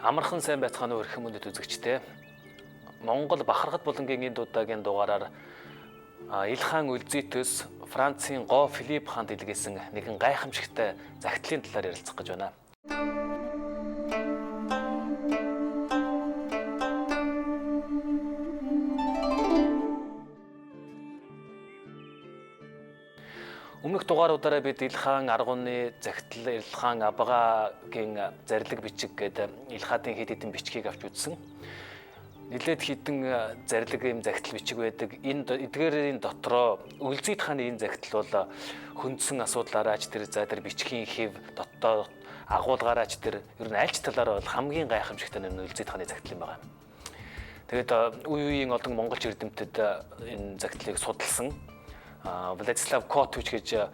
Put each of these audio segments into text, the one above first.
Амархан сайн байцгаана уу эрхэм мөндөд үзэгчдээ. Монгол бахархад булангийн энд удаагийн дугаараар Илхан Үлзийтэс Францын Го Филипп хаанд илгээсэн нэгэн гайхамшигтай загтлын талаар ярилцах гэж байна. Өмнөх дугааруудаараа бид Илхан аргууны загтал, Илхан абгагийн зарлиг бичиг гэдэг Илхатын хэд хэдэн бичгийг авч үзсэн. Нилээд хідэн зарлиг юм загтал бичиг байдаг. Эдгээрийн дотроо Үлзийт хааны энэ загтал бол хөндсөн асуудлаараач тэр бичгийн хэв дотоо агуулгаараач тэр ер нь аль ч талаараа бол хамгийн гайхамшигтай нь Үлзийт хааны загтал юм байна. Тэгээд үе үеийн олон монголч эрдэмтэд энэ загтлыг судалсан. Владислав Котович гэж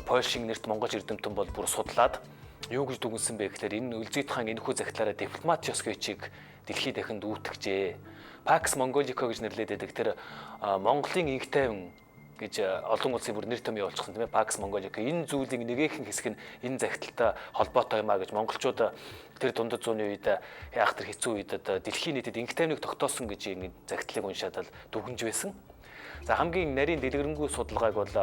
Польшийн нэрт монголч эрдэмтэн бол бүр судлаад юу гэж дүгнсэн бэ гэхээр энэ Үлзийт хаан энэхүү загтлаараа дипломатиосгойчийг дэлхийд дахинд үүтгэжээ. Пакс Монголико гэж нэрлэдэг тэр Монголын инх тайван гэж олон улсын бүр нэр томьёо олчихсон тийм ээ. Пакс Монголико энэ зүйлийн нэгэн хэсэг нь энэ загталтай холбоотой юм а гэж монголчууд тэр дундад зууны үед яах тэр хэцүү үед дэлхийн нийтэд инх тайвныг тогтоосон гэж энэ загтлыг уншаад л дүгнж байсан. За хамгийн нарийн дэлгэрэнгүй судалгааг бол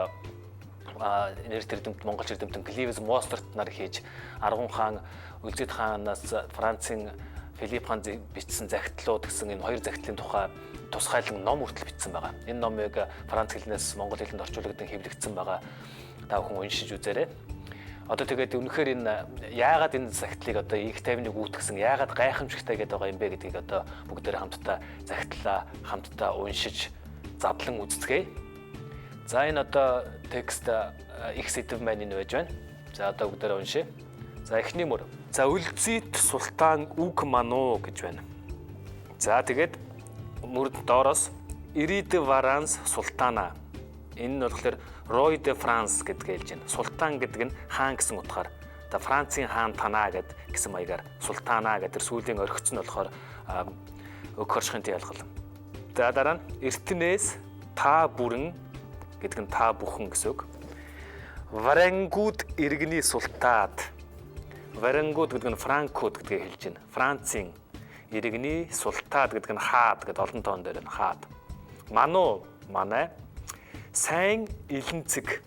нэрт эрдэмт монголч эрдэмтэн Клевис Мостерт нар хийж Аргун хаан Үлзийт хаанаас Францын Филипп хаан бичсэн загтлууд гэсэн энэ хоёр загтлын тухай тусгайлан ном хүртэл бичсэн байгаа. Энэ номыг Франц хэлнээс монгол хэлэнд орчуулагдсан хэвлэгдсэн байгаа. Та бүхэн уншиж үзээрэй. Одоо тэгээд үнэхээр энэ яагаад энэ загтлыг одоо их тайвныг үүтгэсэн, яагаад гайхамшигтай гэдэг байгаа юм бэ гэдгийг одоо бүгдээр хамтдаа загтлаа хамтдаа уншиж задлан үздэгэ. За энэ одоо текст их сэдв маань энэ байж байна. За одоо бүгдээрээ уншъя. За эхний мөр. За Үлзийт султан үг мануу гэж байна. За тэгээд мөрд доороос Ири де Варанс султана. Энэ нь болохоор Рой де Франс гэдгээ хэлж байна. Султан гэдэг нь хаан гэсэн утгаар. Одоо Францын хаан танаа гэсэн маягаар султана гэдэг сүүлийн орхиц нь болохоор өг хоршихын ялгал. За дараа нь эртнээс та бүрэн гэдэг нь та бүхэн гэсэн үг. Варангууд иргэний султаад. Варангууд гэдэг нь франкууд гэдгийг хэлж байна. Францын иргэний султаад гэдэг нь хаад гэдэг олон тоон дээр нь хаад. Мануу манай сайн илэнцэг.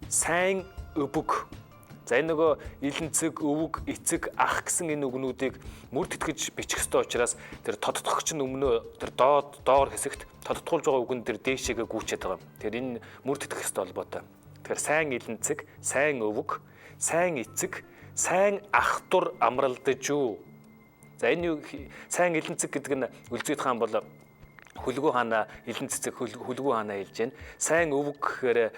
Сайн өвөг. За энэ нөгөө илэнцэг, өвөг, эцэг, ах гэсэн энэ үгнүүдийг мөр тэтгэж бичих ёстой учраас тэр тодтогч нь өмнөө тэр доор хэсэгт тодтгуулж байгаа үгэн тэр дээшээгээ гүйчээд байгаа. Тэгэхээр энэ мөр тэтгэх ёстой холбоотой. Тэгэхээр сайн илэнцэг, сайн өвөг, сайн эцэг, сайн ах тур амралдаж юу. За энэ сайн илэнцэг гэдэг нь Үлзийт хаан бол Хүлгүү хаана илэн цэцэг Хүлгүү хаана хэлж байна. Сайн өвөг гэхээр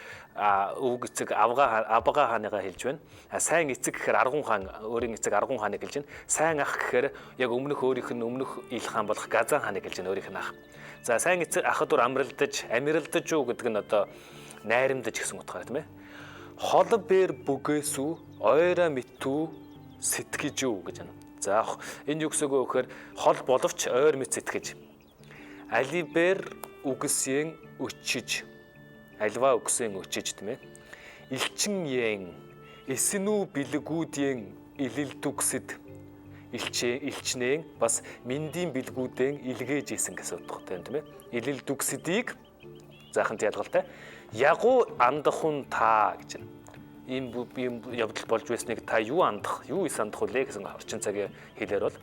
өвөг эцэг абга хааныгаа хэлж байна. Сайн эцэг гэхээр Аргун хаан өөрийн эцэг Аргун хааныг хэлж байна. Сайн ах гэхээр яг өмнөх ил хаан болох Газан хааныг хэлж байна өөрийнх нь ах. За сайн эцэг ах дур амралдаж юу гэдэг нь одоо найрамдаж гэсэн утгаар тийм ээ. Хол бэр бүгээсүү ойра митүү сэтгэж юу гэж байна. За энэ юу гэсэн үг вэ гэхээр хол боловч ойр мэт сэтгэж. Алибер үгсийн өчиж. Альва үгсийн өчиж тийм ээ. Илчин yen эсэнүү бэлгүүдийн илэлдүгсэд илчнэн бас мэндийн бэлгүүдэн илгээж исэн гэсэн утгатай тийм ээ. Илэлдүгсэдийг зааханд ялгалтай. Ягуу андахун та гэж байна. Ийм явдал болж байсныг та юу андах, юу ис андах үлээ гэсэн орчин цагийн хэлээр бол.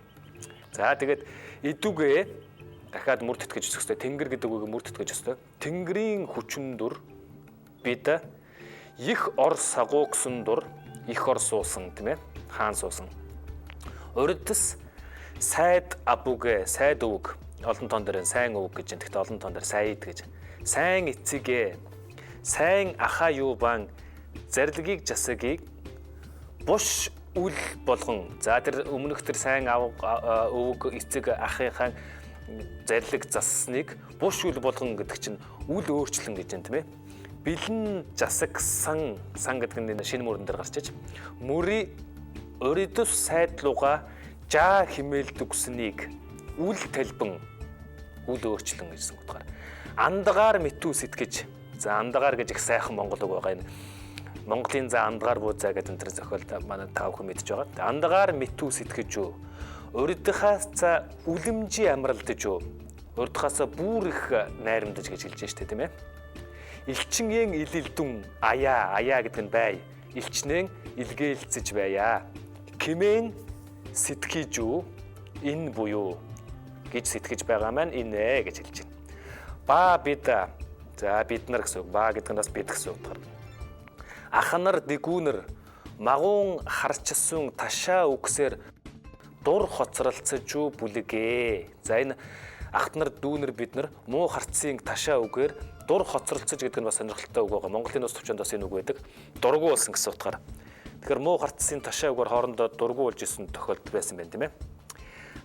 За тэгээд эдүгээ дахиад мөр тэтгэж өсөхтэй тэнгэр гэдэг үгийг мөр тэтгэж өстэй. Тэнгэрийн хүчин дур бид их ор сагуугсан дур их ор суусан тийм ээ. Хаан суусан. Урдс сайд абугэ сайд өвөг олон тоон дээр сайн өвөг гэж байна. Тэгтээ олон тоон дээр сайд гэж. Сайн эцэгээ сайн аха юу бан зарлагийг жасагийг буш үл болгон. За тэр өмнөх тэр сайн өвөг эцэг ахынхаа зарлиг засныг буш үл болгон гэдэг чинь үл өөрчлөн гэж байна тийм ээ. Бэлэн жасагсан сан гэдэг нь шинэ мөрөн дээр гарч иж. Мөри өрөдөс сайдлууга жаа химээлдүгснийг үл талбан үл өөрчлөн гэсэн утгаар. Андагаар митүү сэтгэж. За андагаар гэж их сайхан монгол үг байгаа энэ. Монголын за андагаар буу заа гэдэг энэ зохиолд манай тав хүн мэдж байгаа. Андагаар мэтүү сэтгэж юу? Урдхаас за үлэмжи амралдаж юу? Урдхаас бүр их найрамдаж гэж хэлж штэ тийм ээ. Илчингийн илэлдүн аяа гэдэг нь бай. Илчнэн илгээлцэж байя. Хэмээн сэтгэж юу? Энэ буюу гэж сэтгэж байгаа маань энэ гэж хэлж байна. Ба бид за бид нар гэсэн үг. Ба гэдэг нь бас бид гэсэн утгаар. Ах нар дэгүүнэр магуун харчсан ташаа үгсээр дур хоцролцож юу бүлэгээ. За энэ ах нар дүүнэр бид нар муу харцын ташаа үгээр дур хоцролцож гэдэг нь бас сонирхолтой үг байгаа. Монголын ус төвчөнд бас энэ үг байдаг. Дургу болсон гэсэн утгаар. Тэгэхээр муу харцын ташаа үгээр хоорондоо дургу болж исэн тохиолдол байсан байна тийм ээ.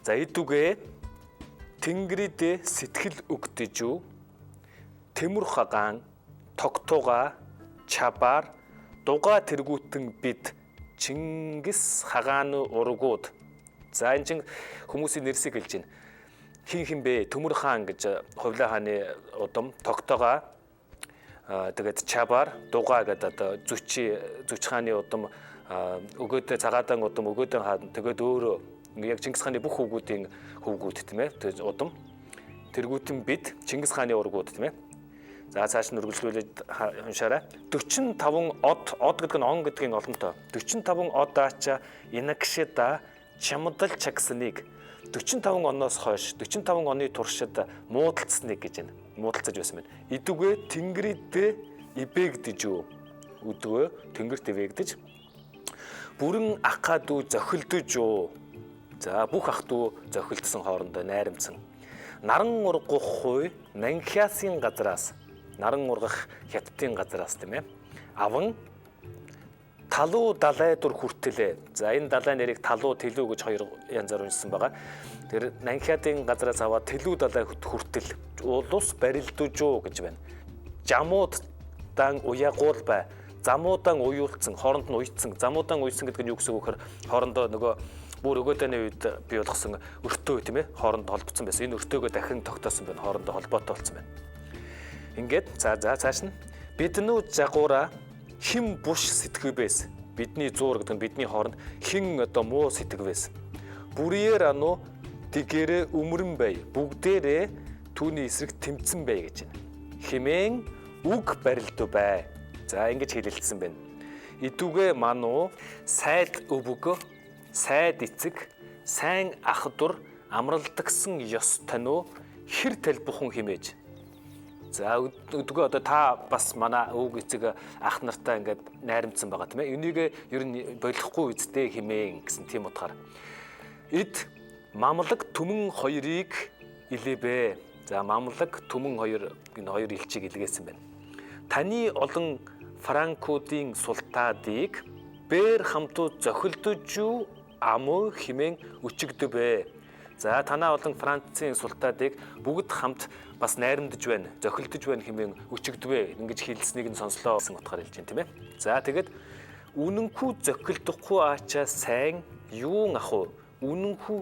За эдүгээ тэнгэрид сэтгэл өгдөж юу? Тэмүүр хагаан тогтуга чабаар дуга тэргүүтэн бид Чингис хагаан ургууд. За энэ чин хүмүүсийн нэрсийг хэлж байна. Хин бэ? Төмөр хаан гэж Хувлаа хааны удам тогтоогоо тэгээд чабаар дугаа гэдэг одоо зүч хааны удам өгөөдөө цагаадан удам өгөөдөө хаан тэгээд өөрөө яг Чингис хааны бүх хөвгүүдийн хөвгүүд тийм ээ. Тэгээд удам тэргүүтэн бид Чингис хааны ургууд тийм ээ. За цааш нь үргэлжлүүлээд уншаарай. 45 од гэдэг нь он гэдгийн олонтой. 45 од аача инагшида чамдал чагсныг 45 оноос хойш 45 оны туршид муудалцсныг гэж байна. Муудалцаж байсан байна. Идүгэ тэнгэрид ибэгдэж юу? Өдгөө тэнгэрт ибэгдэж бүрэн ахадуу зохилдож юу? За бүх ах トゥ зохилдсон хоорондоо найрамдсан. Наран ургах хуй нанхиасын газраас наран ургах хятадын газраас тийм ээ. Аван талуу далай дур хүртэлээ. За энэ далай нэрийг талуу тэлүү гэж хоёр янзаар уншсан байгаа. Тэр нанхиадын газраас аваад тэлүү далай хүртэл улус барилдаж юу гэж байна. Жамуудан уягуул бай. Замуудан уюулцсан, хооронд нь уйцсан. Замуудан уйцсан гэдэг нь юу гэсэн үг гэхээр хоорондоо нөгөө бүр өгөөдөний үед бий болгосон өртөө тийм ээ. Хооронд холбогдсон байсан. Энэ өртөөгөө дахин тогтоосон байна. Хоорондоо холбоотой болсон байна. Ингээд за цааш нь биднүү жагуура хим буш сэтгэвэс. Бидний зуур гэдэг нь бидний хооронд хин одоо муу сэтгэвэс. Бүрээр ану тэгэрэ өмрөн бай. Бүгдээрээ түүний эсрэг тэмцэн бай гэж байна. Химэн үг барилдуу бай. За ингэж хэлэлцсэн байна. Идүгэ ману сайд өвөг, сайд эцэг, сайн ах дур амралдагсан ёс таниу хэр талбухан химээж. За өдгөө одоо та бас манай өвөг эцэг ах нартай ингээд найрамдсан байгаа тийм ээ. Энийг ер нь болохгүй үсттэй химээн гэсэн тийм утгаар. Эд мамлаг түмэн хоёрыг илээбэ. За мамлаг түмэн хоёр энэ хоёр элчийг илгээсэн байна. Таны олон франкуудын султаадыг бээр хамтуу зохилдож юу амуу химэн өчигдөбэ. За танаа олон Францын султаадыг бүгд хамт бас найрамдаж байна, зохилдож байна хэмээн өчигдвэ ингэж хэлснийг нь сонслоо гэсэн утгаар хэлж байна тийм ээ. За тэгэд үнэнхүү зохилдохгүй аачаа сайн юу ах вэ? Үнэнхүү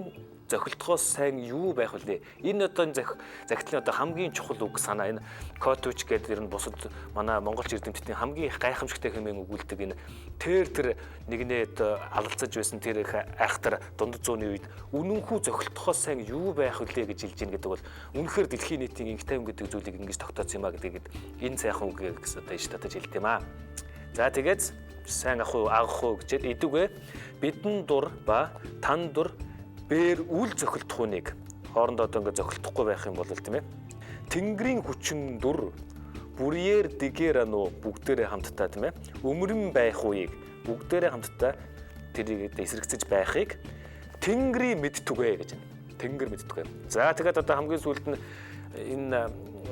зохилдохоос сайн юу байх вэ? Энэ одоо захидлын одоо хамгийн чухал үг санаа энэ Котуч гэдэг ер нь бусад манай монголч эрдэмтдийн хамгийн их гайхамшигтай хэмээн өгүүлдэг энэ тэр нэгнээ одоо алалцаж байсан тэр их айхтар дундад зууны үед үнэнхүү зохилдохоос сайн юу байх вэ гэж хэлж ийн гэдэг бол үнэхээр дэлхийн нийтийн инх тайван гэдэг зүйлийг ингэж тогтоосон юм а гэдгийг энэ сайхан үг гэсэн одоо иш татаж хэлдэг юм а. За тэгээд сайн ах уу агах уу гэчихэд идүгэ бидэн дур ба тан дур бээр үл зохилдох хүнийг хоорондоо одоо ингэ зохилдохгүй байх юм бол тийм ээ. Тэнгэрийн хүчин дүр бүрээр дэгэр ануу бүгдээрээ хамтдаа тийм ээ. Өмрөн байх үеийг бүгдээрээ хамтдаа тэрийг эсрэгцэж байхыг Тэнгэрийн мэдтүгэ гэж байна. Тэнгэр мэдтүгэ. За тэгээд одоо хамгийн сүүлд нь энэ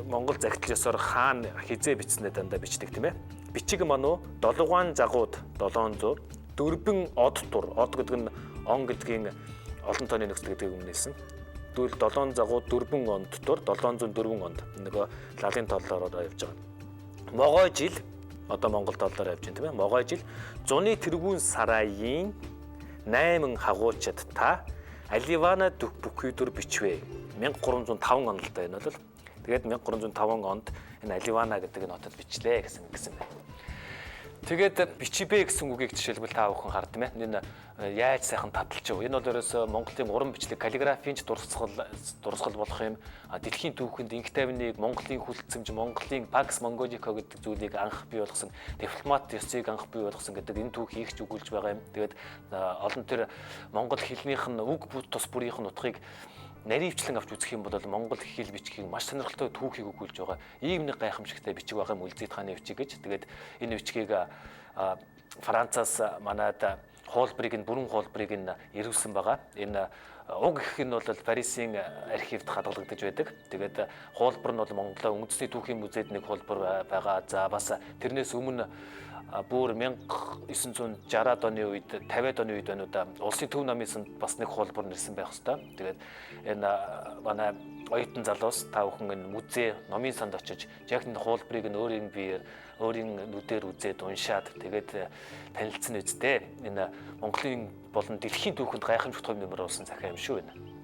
Монгол захидал ёсоор хаан хизээ бичснээр дандаа бичдэг тийм ээ. Бичиг мануу долгуан загууд 700 дөрбөн од тур. Од гэдэг нь он гэдгийн олон тооны нөхцөл гэдэг юм нэлсэн. Дүүл 7 загуу 4 онд дотор 704 онд нөгөө лалын толлоор явж байгаа. Могой жил одоо Монгол доллараар явж байна тийм ээ. Могой жил зуны тэргүүн сарային 8 хагуучид та Аливана бүхийдүр бичвэ. 1305 он л да энэ бол. Тэгээд 1305 онд энэ Аливана гэдэг энэ хотод бичлээ гэсэн байна. Тэгээд бичибэ гэсэн үгийг жишээлбэл та бүхэн хардсан байна. Энэ яаж сайхан таталж вэ? Энэ бол ерөөсөө Монголын уран бичлэг каллиграфийн дурсгал болох юм. Дэлхийн түүхэнд инх тайвныг, Монголын хүлцэмж, Монголын Pax Mongolica гэдэг зүйлийг анх бий болгосон, дипломат ёсыг анх бий болгосон гэдэг энэ түүх хийгч өгүүлж байгаа юм. Тэгээд олон тэр монгол хэлнийх нь үг тус бүрийнх нь утгыг наривчлан авч үзэх юм бол монгол хэл бичгийн маш сонирхолтой түүхийг өгүүлж байгаа. Ийм нэг гайхамшигтай бичиг байгаа юм Үлзий хааны бичиг гэж. Тэгээд энэ бичгийг Францаас манайд бүрэн хуулбарыг нь ирүүлсэн байгаа. Энэ уг гэх нь бол Парисын архивд хадгалагдаж байдаг. Тэгээд хуулбар нь бол Монголын үндэсний түүхийн музейд нэг хуулбар байгаа. За бас тэрнээс өмнө бүр 1960-ад оны үед 50-ад оны үед байна улсын төв намын санд бас нэг хуулбар нэрсэн байх хэвээр. Тэгээд энэ манай оюутан залуус та бүхэн энэ музей номын санд очиж яг энэ хуулбарыг нь өөрийн нүдээр үзээд уншаад тэгээд танилцсан үстэй. Энэ Монголын болон дэлхийн түүхэнд гайхамшигт хувь нэмэр болсон захиа юм шүү байна.